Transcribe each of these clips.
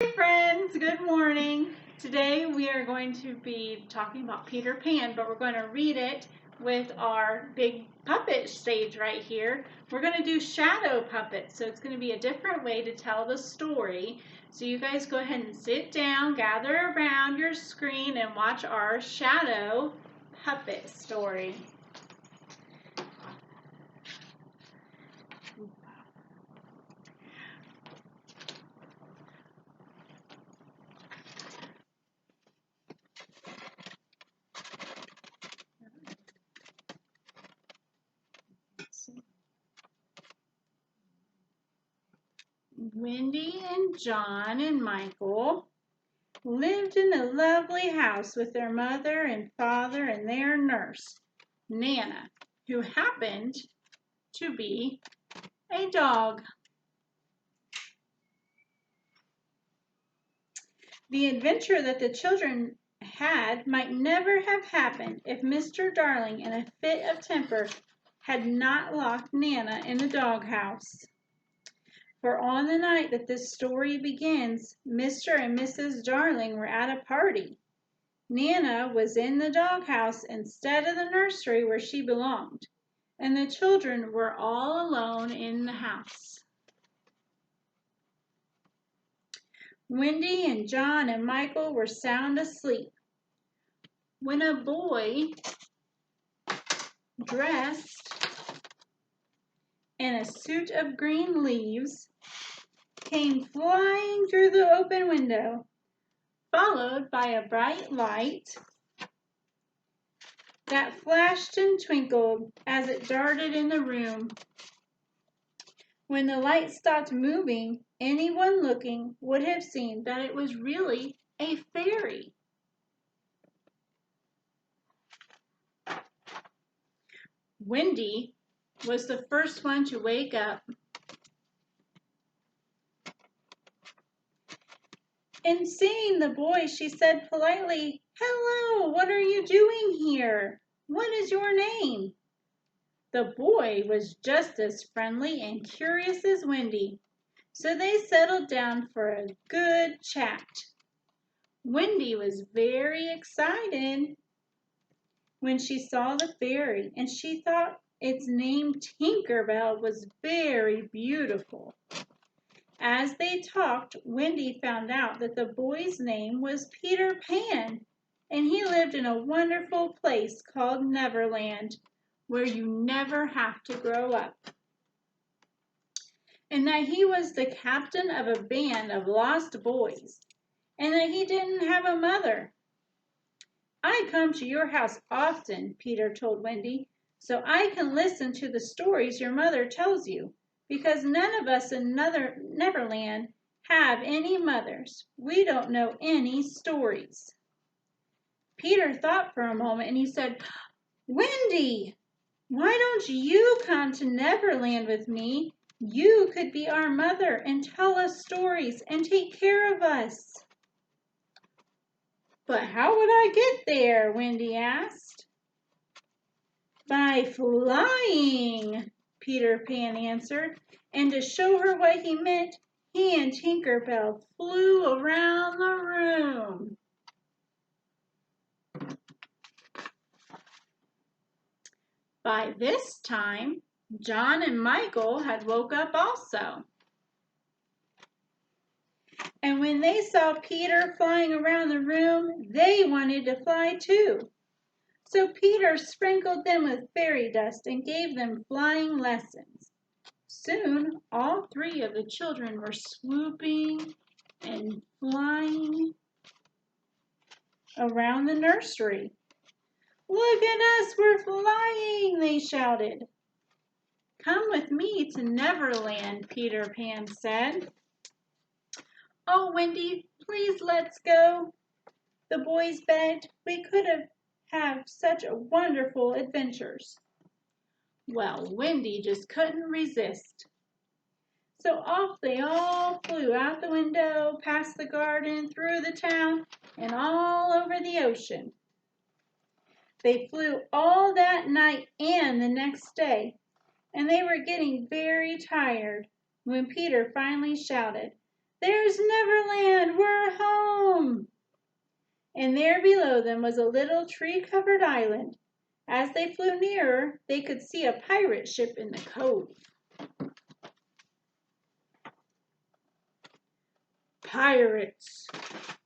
Hey friends, good morning. Today we are going to be talking about Peter Pan, but we're going to read it with our big puppet stage right here. We're going to do shadow puppets, so it's going to be a different way to tell the story. So you guys go ahead and sit down, gather around your screen, and watch our shadow puppet story. Wendy and John and Michael lived in a lovely house with their mother and father and their nurse, Nana, who happened to be a dog. The adventure that the children had might never have happened if Mr. Darling, in a fit of temper, had not locked Nana in the doghouse. For on the night that this story begins, Mr. and Mrs. Darling were at a party. Nana was in the doghouse instead of the nursery where she belonged, and the children were all alone in the house. Wendy and John and Michael were sound asleep when a boy dressed in a suit of green leaves came flying through the open window, followed by a bright light that flashed and twinkled as it darted in the room. When the light stopped moving, anyone looking would have seen that it was really a fairy. Wendy was the first one to wake up. And seeing the boy, she said politely, "Hello, what are you doing here? What is your name?" The boy was just as friendly and curious as Wendy, so they settled down for a good chat. Wendy was very excited when she saw the fairy, and she thought its name Tinker Bell was very beautiful. As they talked, Wendy found out that the boy's name was Peter Pan, and he lived in a wonderful place called Neverland, where you never have to grow up, and that he was the captain of a band of lost boys, and that he didn't have a mother. "I come to your house often," Peter told Wendy, "so I can listen to the stories your mother tells you, because none of us in Neverland have any mothers. We don't know any stories." Peter thought for a moment and he said, "Wendy, why don't you come to Neverland with me? You could be our mother and tell us stories and take care of us." "But how would I get there?" Wendy asked. "By flying," Peter Pan answered, and to show her what he meant, he and Tinker Bell flew around the room. By this time, John and Michael had woke up also. And when they saw Peter flying around the room, they wanted to fly too. So Peter sprinkled them with fairy dust and gave them flying lessons. Soon, all three of the children were swooping and flying around the nursery. "Look at us, we're flying!" they shouted. "Come with me to Neverland," Peter Pan said. "Oh, Wendy, please let's go," the boys begged. "We could have such wonderful adventures." Well, Wendy just couldn't resist. So off they all flew out the window, past the garden, through the town, and all over the ocean. They flew all that night and the next day, and they were getting very tired when Peter finally shouted, There's Neverland! We're home!" And there below them was a little tree-covered island. As they flew nearer, they could see a pirate ship in the cove. "Pirates!"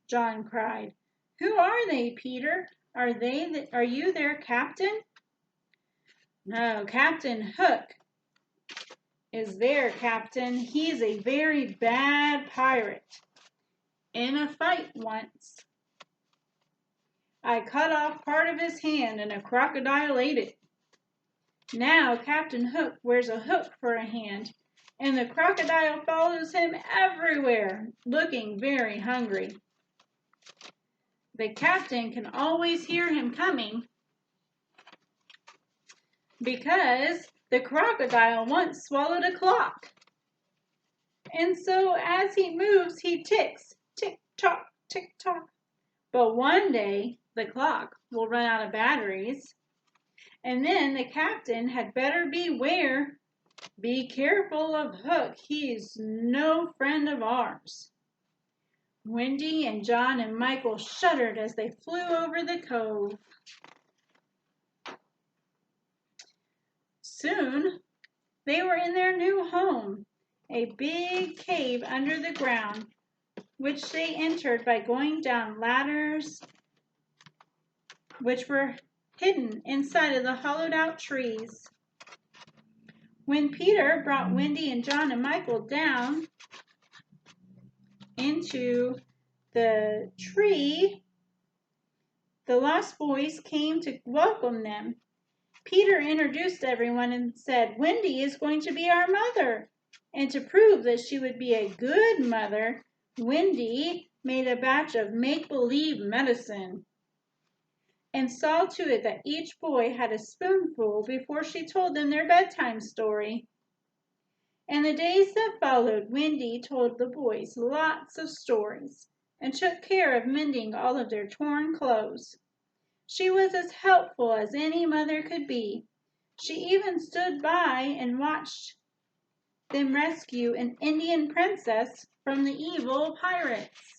John cried. "Who are they, Peter? Are you their captain?" "No, Captain Hook is their captain. He's a very bad pirate. In a fight once, I cut off part of his hand and a crocodile ate it. Now Captain Hook wears a hook for a hand, and the crocodile follows him everywhere, looking very hungry. The captain can always hear him coming because the crocodile once swallowed a clock. And so as he moves, he ticks, tick-tock, tick-tock. But one day, the clock will run out of batteries, and then the captain had better beware. Be careful of Hook. He's no friend of ours." Wendy and John and Michael shuddered as they flew over the cove. Soon, they were in their new home, a big cave under the ground, which they entered by going down ladders which were hidden inside of the hollowed-out trees. When Peter brought Wendy and John and Michael down into the tree, the lost boys came to welcome them. Peter introduced everyone and said, "Wendy is going to be our mother." And to prove that she would be a good mother, Wendy made a batch of make-believe medicine and saw to it that each boy had a spoonful before she told them their bedtime story. And the days that followed, Wendy told the boys lots of stories and took care of mending all of their torn clothes. She was as helpful as any mother could be. She even stood by and watched them rescue an Indian princess from the evil pirates.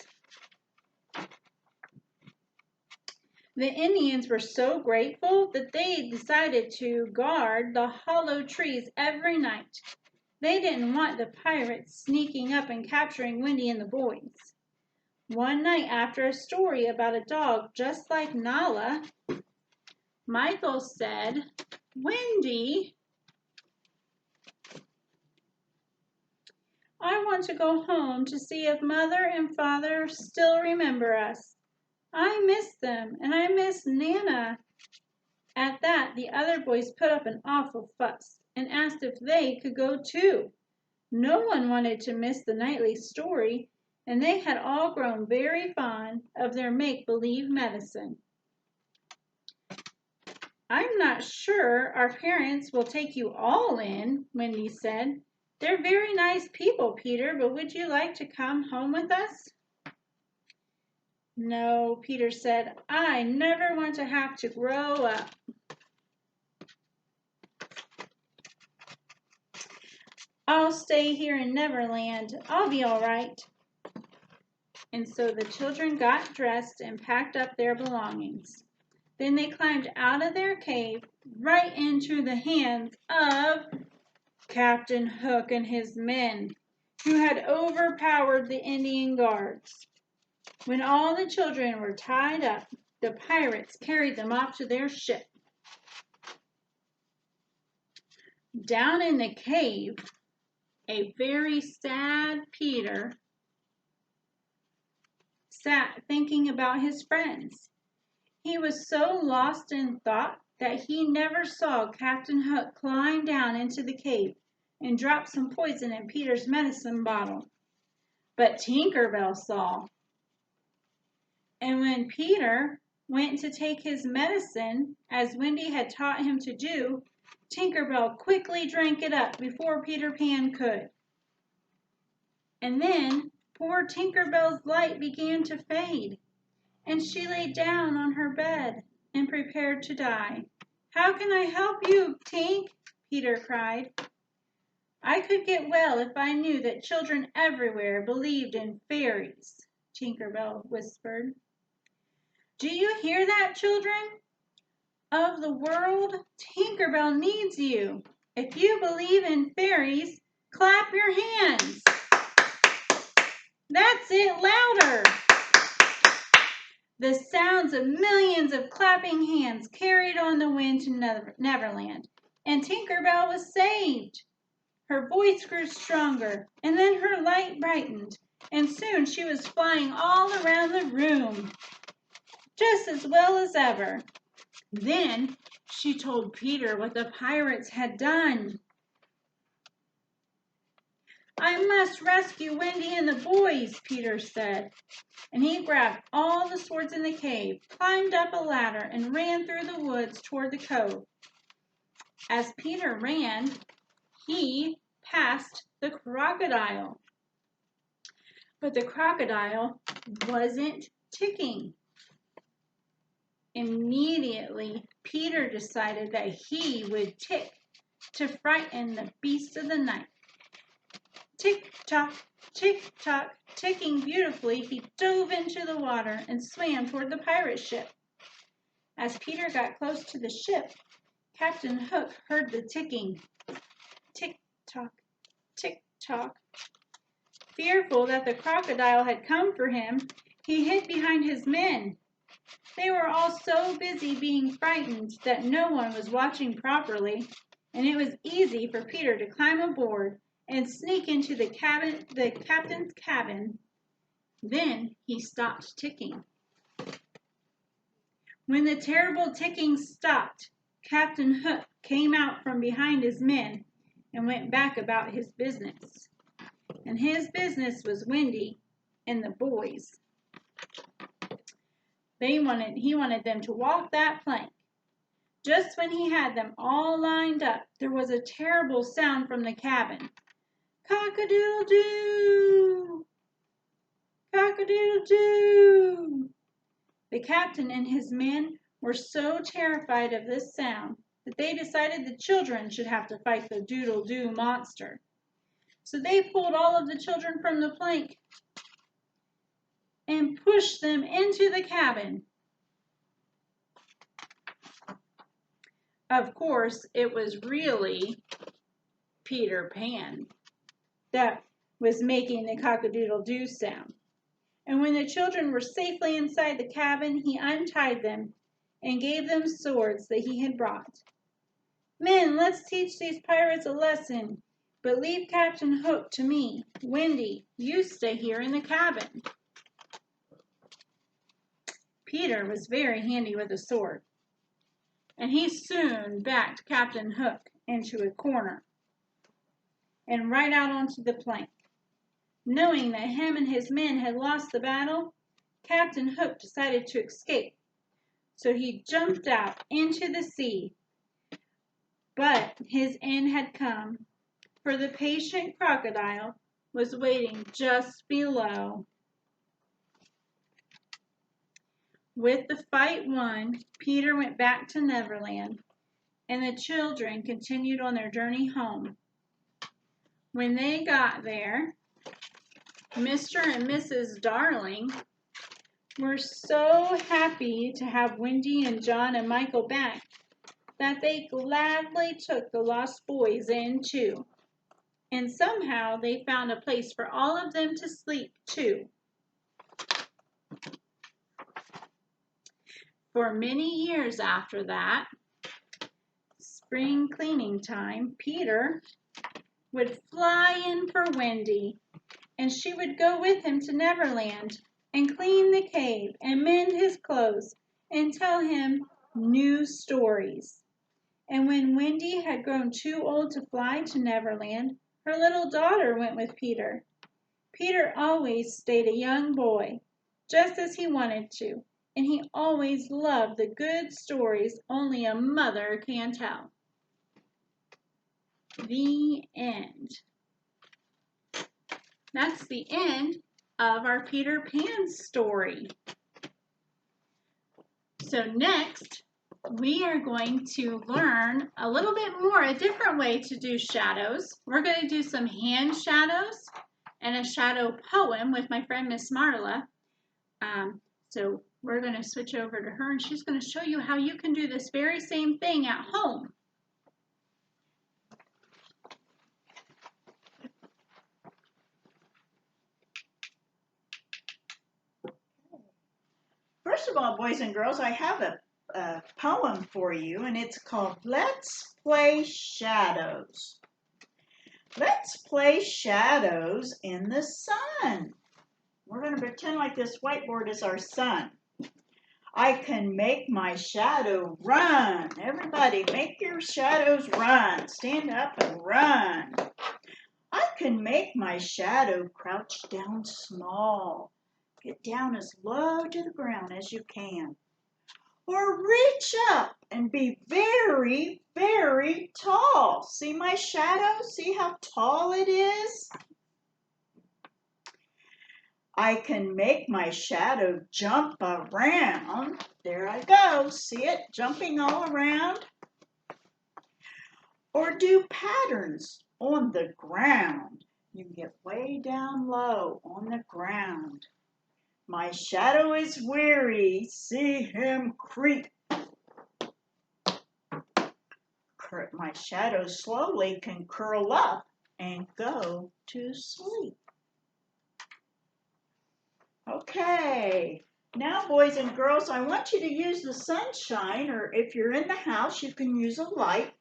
The Indians were so grateful that they decided to guard the hollow trees every night. They didn't want the pirates sneaking up and capturing Wendy and the boys. One night, after a story about a dog just like Nala, Michael said, "Wendy, I want to go home to see if Mother and Father still remember us. I miss them, and I miss Nana." At that, the other boys put up an awful fuss and asked if they could go too. No one wanted to miss the nightly story, and they had all grown very fond of their make-believe medicine. "I'm not sure our parents will take you all in," Wendy said. "They're very nice people, Peter, but would you like to come home with us?" "No," Peter said. "I never want to have to grow up. I'll stay here in Neverland. I'll be all right." And so the children got dressed and packed up their belongings. Then they climbed out of their cave right into the hands of Captain Hook and his men, who had overpowered the Indian guards. When all the children were tied up, the pirates carried them off to their ship. Down in the cave, a very sad Peter sat thinking about his friends. He was so lost in thought that he never saw Captain Hook climb down into the cave and drop some poison in Peter's medicine bottle. But Tinker Bell saw. And when Peter went to take his medicine, as Wendy had taught him to do, Tinker Bell quickly drank it up before Peter Pan could. And then poor Tinker Bell's light began to fade, and she lay down on her bed and prepared to die. "How can I help you, Tink?" Peter cried. I could get well if I knew that children everywhere believed in fairies, Tinker Bell whispered. Do you hear that, children? Of the world, Tinker Bell needs you. If you believe in fairies, clap your hands. That's it, louder. The sounds of millions of clapping hands carried on the wind to Neverland, and Tinker Bell was saved. Her voice grew stronger, and then her light brightened, and soon she was flying all around the room, just as well as ever. Then she told Peter what the pirates had done. I must rescue Wendy and the boys, Peter said. And he grabbed all the swords in the cave, climbed up a ladder, and ran through the woods toward the cove. As Peter ran, he passed the crocodile. But the crocodile wasn't ticking. Immediately, Peter decided that he would tick to frighten the beast of the night. Tick-tock, tick-tock, ticking beautifully, he dove into the water and swam toward the pirate ship. As Peter got close to the ship, Captain Hook heard the ticking. Tick-tock, tick-tock. Fearful that the crocodile had come for him, he hid behind his men. They were all so busy being frightened that no one was watching properly, and it was easy for Peter to climb aboard and sneak into the captain's cabin. Then he stopped ticking. When the terrible ticking stopped, Captain Hook came out from behind his men and went back about his business. And his business was Wendy and the boys. He wanted them to walk that plank. Just when he had them all lined up, there was a terrible sound from the cabin. Cock-a-doodle-doo! Cock-a-doodle-doo! The captain and his men were so terrified of this sound that they decided the children should have to fight the doodle-doo monster. So they pulled all of the children from the plank and pushed them into the cabin. Of course, it was really Peter Pan that was making the cock-a-doodle-doo sound. And when the children were safely inside the cabin, he untied them and gave them swords that he had brought. Men, let's teach these pirates a lesson, but leave Captain Hook to me. Wendy, you stay here in the cabin. Peter was very handy with a sword, and he soon backed Captain Hook into a corner and right out onto the plank. Knowing that him and his men had lost the battle, Captain Hook decided to escape. So he jumped out into the sea. But his end had come, for the patient crocodile was waiting just below. With the fight won, Peter went back to Neverland, and the children continued on their journey home. When they got there, Mr. and Mrs. Darling were so happy to have Wendy and John and Michael back that they gladly took the lost boys in too. And somehow they found a place for all of them to sleep too. For many years after that, spring cleaning time, Peter would fly in for Wendy, and she would go with him to Neverland and clean the cave and mend his clothes and tell him new stories. And when Wendy had grown too old to fly to Neverland, her little daughter went with Peter. Peter always stayed a young boy, just as he wanted to, and he always loved the good stories only a mother can tell. The end. That's the end of our Peter Pan story. So next, we are going to learn a little bit more, a different way to do shadows. We're going to do some hand shadows and a shadow poem with my friend Miss Marla. So we're going to switch over to her and she's going to show you how you can do this very same thing at home. First of all, boys and girls, I have a poem for you, and it's called Let's Play Shadows. Let's play shadows in the sun. We're going to pretend like this whiteboard is our sun. I can make my shadow run. Everybody, make your shadows run. Stand up and run. I can make my shadow crouch down small. Get down as low to the ground as you can. Or reach up and be very, very tall. See my shadow? See how tall it is? I can make my shadow jump around. There I go. See it jumping all around? Or do patterns on the ground. You get way down low on the ground. My shadow is weary, see him creep. My shadow slowly can curl up and go to sleep. Okay, now boys and girls, I want you to use the sunshine, or if you're in the house, you can use a light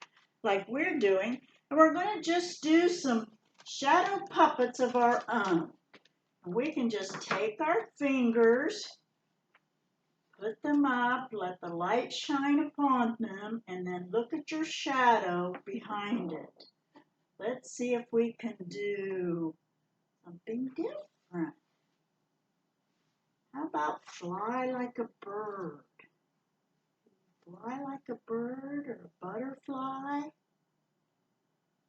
like we're doing, and we're going to just do some shadow puppets of our own. We can just take our fingers, put them up, let the light shine upon them, and then look at your shadow behind it. Let's see if we can do something different. How about fly like a bird? Fly like a bird or a butterfly?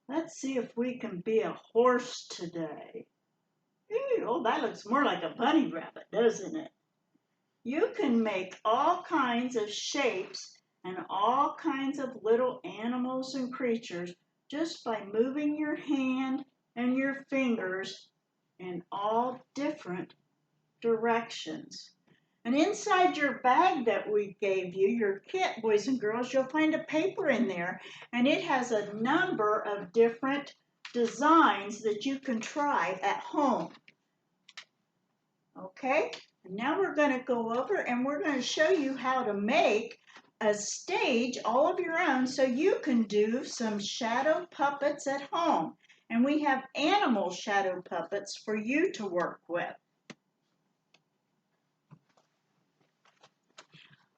Let's see if we can be a horse today. Ooh, oh, that looks more like a bunny rabbit, doesn't it? You can make all kinds of shapes and all kinds of little animals and creatures just by moving your hand and your fingers in all different directions. And inside your bag that we gave you, your kit, boys and girls, you'll find a paper in there, and it has a number of different designs that you can try at home. Okay? And now we're going to go over and we're going to show you how to make a stage all of your own so you can do some shadow puppets at home. And we have animal shadow puppets for you to work with.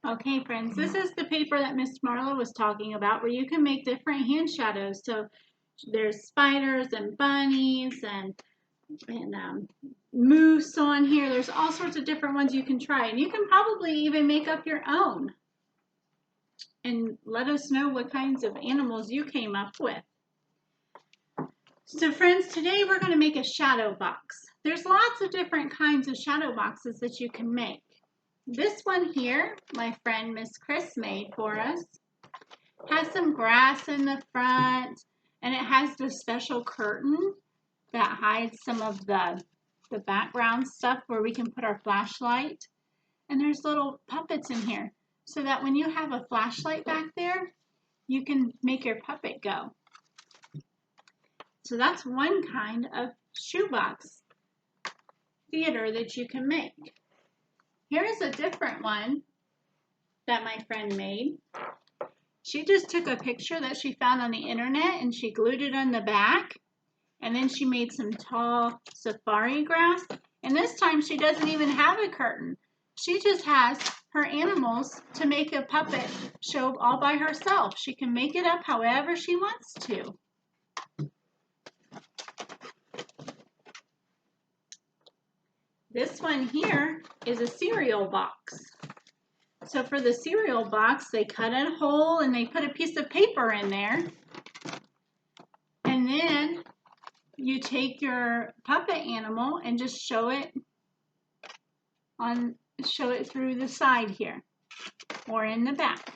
Okay, friends, this is the paper that Miss Marla was talking about where you can make different hand shadows. So there's spiders and bunnies and moose on here. There's all sorts of different ones you can try. And you can probably even make up your own. And let us know what kinds of animals you came up with. So friends, today we're going to make a shadow box. There's lots of different kinds of shadow boxes that you can make. This one here, my friend Miss Chris made for us, has some grass in the front, and it has the special curtain that hides some of the background stuff where we can put our flashlight. And there's little puppets in here so that when you have a flashlight back there, you can make your puppet go. So that's one kind of shoebox theater that you can make. Here's a different one that my friend made. She just took a picture that she found on the internet and she glued it on the back. And then she made some tall safari grass. And this time she doesn't even have a curtain. She just has her animals to make a puppet show all by herself. She can make it up however she wants to. This one here is a cereal box. So for the cereal box, they cut a hole and they put a piece of paper in there. And then you take your puppet animal and just show it through the side here or in the back.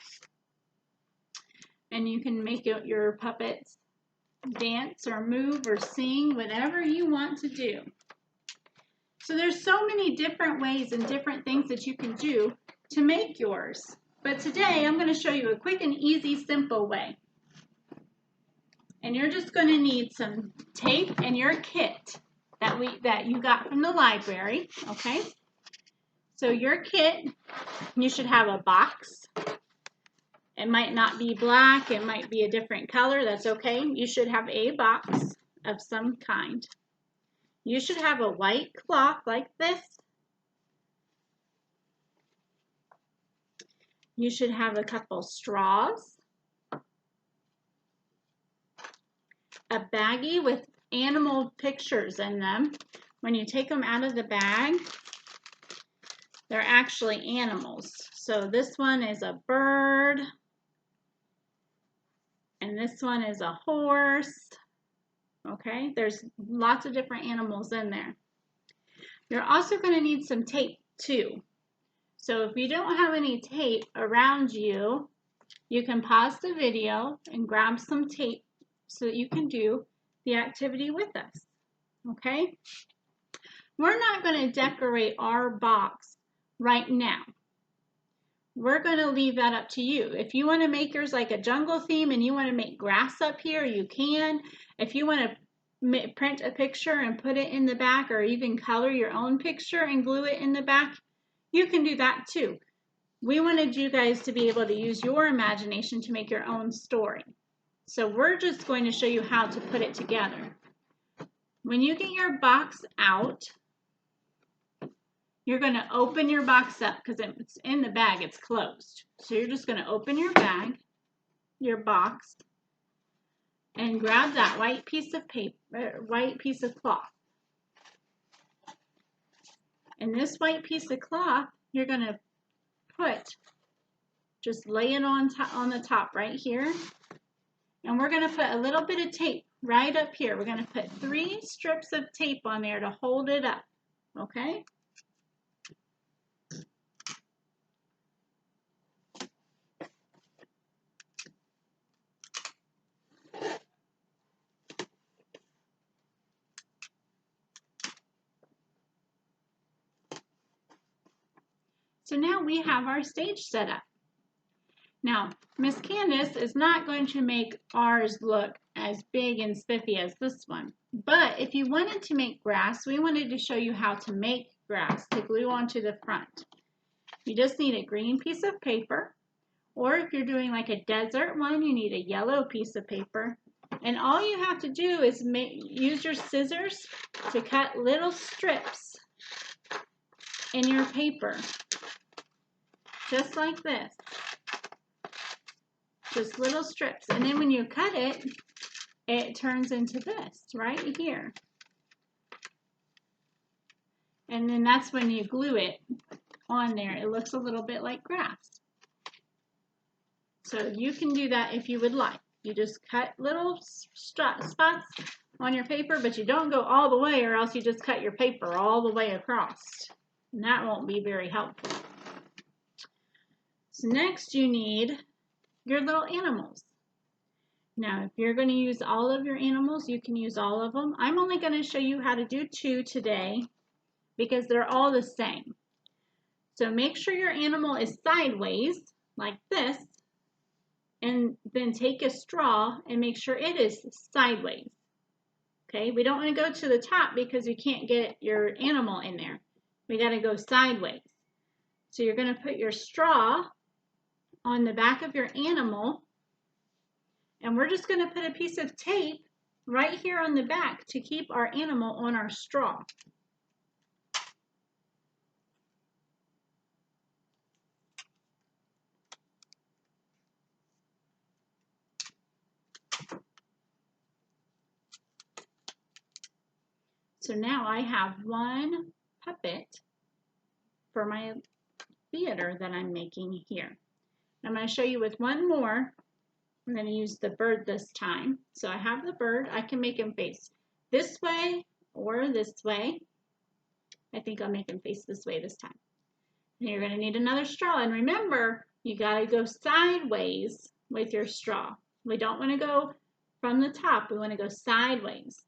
and you can make your puppets dance or move or sing, whatever you want to do. So there's so many different ways and different things that you can do to make yours. But today I'm going to show you a quick and easy, simple way. And you're just going to need some tape and your kit that you got from the library, okay? So your kit, you should have a box. It might not be black, it might be a different color, that's okay. You should have a box of some kind. You should have a white cloth like this. You should have a couple straws. A baggie with animal pictures in them. When you take them out of the bag, they're actually animals. So this one is a bird. And this one is a horse. Okay, there's lots of different animals in there. You're also going to need some tape too. So if you don't have any tape around you, you can pause the video and grab some tape so that you can do the activity with us. Okay? We're not going to decorate our box right now. We're going to leave that up to you. If you want to make yours like a jungle theme and you want to make grass up here, you can. If you want to print a picture and put it in the back, or even color your own picture and glue it in the back, you can do that too. We wanted you guys to be able to use your imagination to make your own story. So we're just going to show you how to put it together. When you get your box out, you're going to open your box up because it's in the bag, it's closed. So you're just going to open your bag, your box, and grab that white piece of paper, white piece of cloth. And this white piece of cloth, you're going to just lay it on the top right here. And we're going to put a little bit of tape right up here. We're going to put 3 strips of tape on there to hold it up, okay? So now we have our stage set up. Now, Miss Candice is not going to make ours look as big and spiffy as this one. But if you wanted to make grass, we wanted to show you how to make grass to glue onto the front. You just need a green piece of paper, or if you're doing like a desert one, you need a yellow piece of paper. And all you have to do is use your scissors to cut little strips in your paper. Just like this. Just little strips. And then when you cut it, it turns into this right here. And then that's when you glue it on there. It looks a little bit like grass. So you can do that if you would like. You just cut little spots on your paper, but you don't go all the way, or else you just cut your paper all the way across. And that won't be very helpful. So next you need your little animals. Now, if you're going to use all of your animals, you can use all of them. I'm only going to show you how to do 2 today because they're all the same. So make sure your animal is sideways like this, and then take a straw and make sure it is sideways. Okay, we don't want to go to the top because you can't get your animal in there. We got to go sideways. So you're going to put your straw on the back of your animal, and we're just going to put a piece of tape right here on the back to keep our animal on our straw. So now I have one puppet for my theater that I'm making here. I'm going to show you with one more. I'm going to use the bird this time. So I have the bird. I can make him face this way or this way. I think I'll make him face this way this time. And you're going to need another straw. And remember, you got to go sideways with your straw. We don't want to go from the top. We want to go sideways.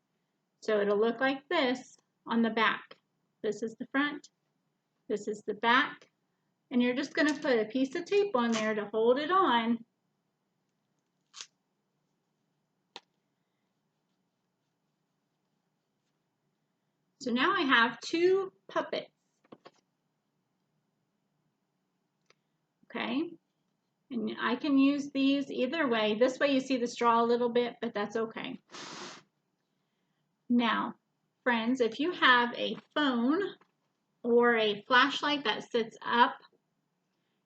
So it'll look like this on the back. This is the front. This is the back. And you're just going to put a piece of tape on there to hold it on. So now I have two puppets. Okay, and I can use these either way. This way you see the straw a little bit, but that's okay. Now, friends, if you have a phone or a flashlight that sits up,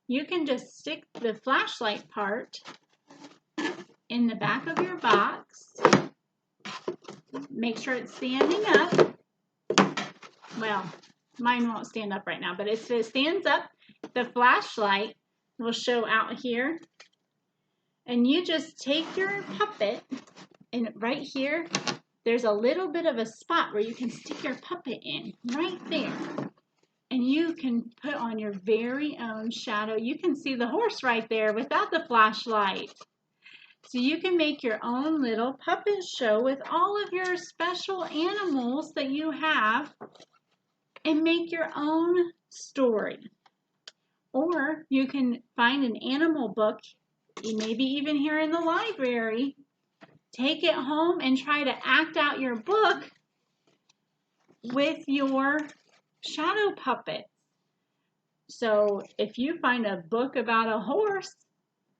you can just stick the flashlight part in the back of your box. Make sure it's standing up. Well, mine won't stand up right now, but if it stands up, the flashlight will show out here. And you just take your puppet, and right here, there's a little bit of a spot where you can stick your puppet in, right there. And you can put on your very own shadow. You can see the horse right there without the flashlight. So you can make your own little puppet show with all of your special animals that you have and make your own story. Or you can find an animal book, maybe even here in the library, take it home and try to act out your book with your shadow puppets. So if you find a book about a horse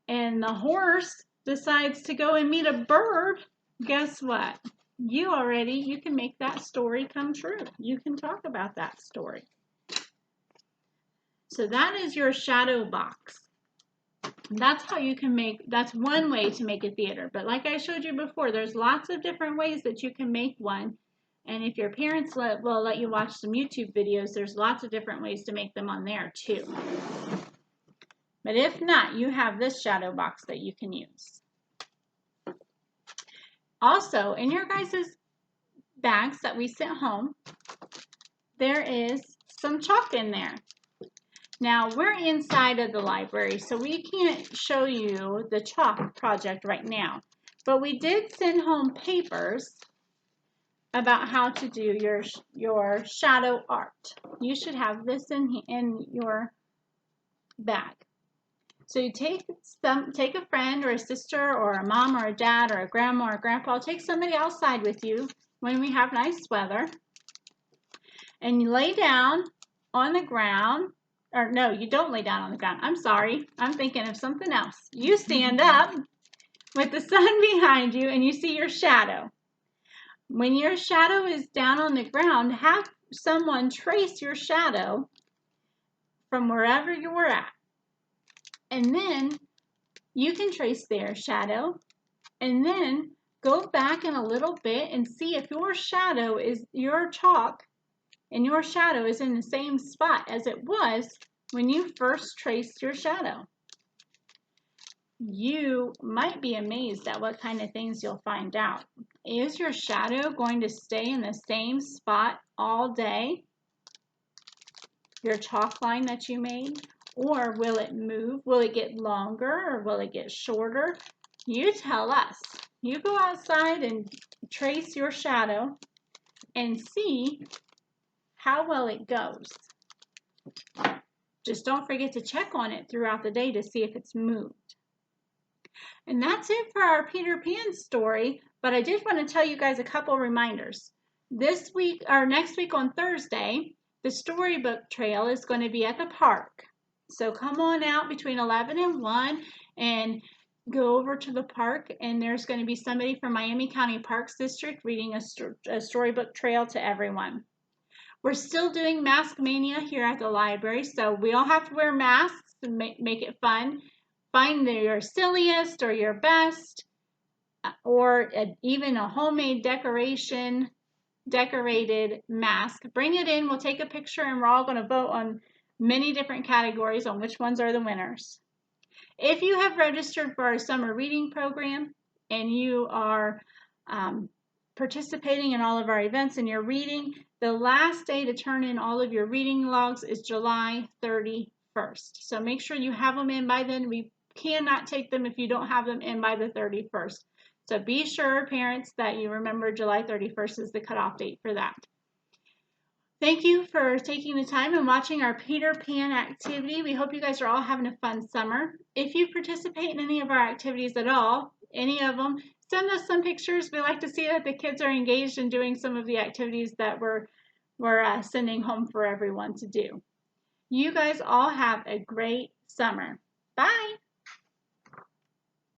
and the horse decides to go and meet a bird, guess what? You can make that story come true. You can talk about that story. So that is your shadow box. That's how you can that's one way to make a theater. But like I showed you before, there's lots of different ways that you can make one. And if your parents will let you watch some YouTube videos, there's lots of different ways to make them on there too. But if not, you have this shadow box that you can use. Also, in your guys' bags that we sent home, there is some chalk in there. Now, we're inside of the library, so we can't show you the chalk project right now. But we did send home papers about how to do your shadow art. You should have this in your bag. So you take a friend or a sister or a mom or a dad or a grandma or a grandpa. Take somebody outside with you when we have nice weather. And you lay down on the ground. Or no, you don't lay down on the ground. I'm sorry. I'm thinking of something else. You stand up with the sun behind you and you see your shadow. When your shadow is down on the ground, have someone trace your shadow from wherever you were at. And then you can trace their shadow and then go back in a little bit and see if your shadow is your chalk and your shadow is in the same spot as it was when you first traced your shadow. You might be amazed at what kind of things you'll find out. Is your shadow going to stay in the same spot all day? Your chalk line that you made? Or will it move? Will it get longer or will it get shorter? You tell us. You go outside and trace your shadow and see how well it goes. Just don't forget to check on it throughout the day to see if it's moved. And that's it for our Peter Pan story, but I did want to tell you guys a couple reminders. This week, or next week on Thursday, the storybook trail is going to be at the park. So come on out between 11 and 1 and go over to the park, and there's going to be somebody from Miami County Parks District reading a storybook trail to everyone. We're still doing Mask Mania here at the library, so we all have to wear masks to make it fun. Find your silliest or your best, or even a homemade decorated mask. Bring it in, we'll take a picture, and we're all going to vote on many different categories on which ones are the winners. If you have registered for our summer reading program and you are participating in all of our events and you're reading, the last day to turn in all of your reading logs is July 31st. So make sure you have them in by then. We cannot take them if you don't have them in by the 31st. So be sure, parents, that you remember July 31st is the cutoff date for that. Thank you for taking the time and watching our Peter Pan activity. We hope you guys are all having a fun summer. If you participate in any of our activities at all, any of them, send us some pictures. We like to see that the kids are engaged in doing some of the activities that we're sending home for everyone to do. You guys all have a great summer. Bye.